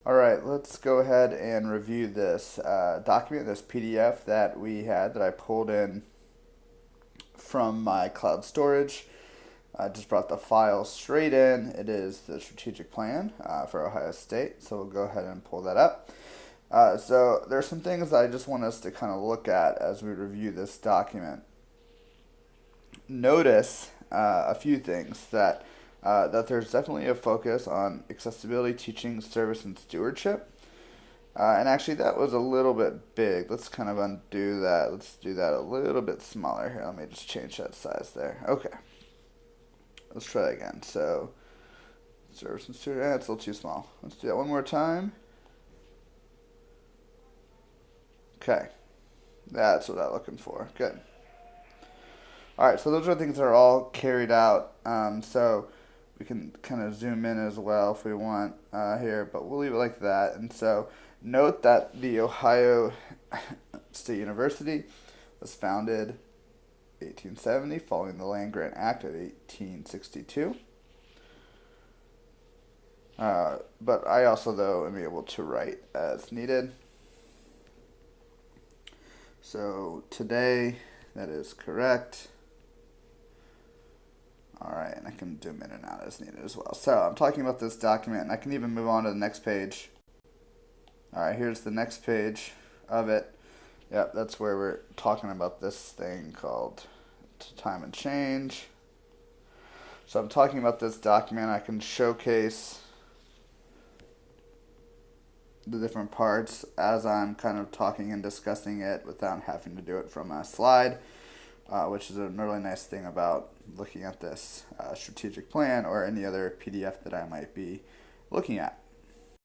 All right, let's go ahead and review this document, this PDF that we had that I pulled in from my cloud storage. I just brought the file straight in. It is the strategic plan for Ohio State, so we'll go ahead and pull that up. So there's some things that I just want us to kind of look at as we review this document. Notice a few things that there's definitely a focus on accessibility, teaching, service, and stewardship. And actually, that was a little bit big. Let's kind of undo that. Let's do that a little bit smaller here. Let me just change that size there. Okay. Let's try that again. So, service and steward. It's a little too small. Let's do that one more time. Okay. That's what I'm looking for. Good. All right. So those are the things that are all carried out. So we can kind of zoom in as well if we want here, but we'll leave it like that. And so note that the Ohio State University was founded 1870 following the Land Grant Act of 1862. But I also, though, am able to write as needed. So today, that is correct. All right, and I can zoom in and out as needed as well. So I'm talking about this document, and I can even move on to the next page. All right, here's the next page of it. Yep, that's where we're talking about this thing called time and change. So I'm talking about this document. I can showcase the different parts as I'm kind of talking and discussing it without having to do it from a slide, which is a really nice thing about looking at this strategic plan or any other PDF that I might be looking at.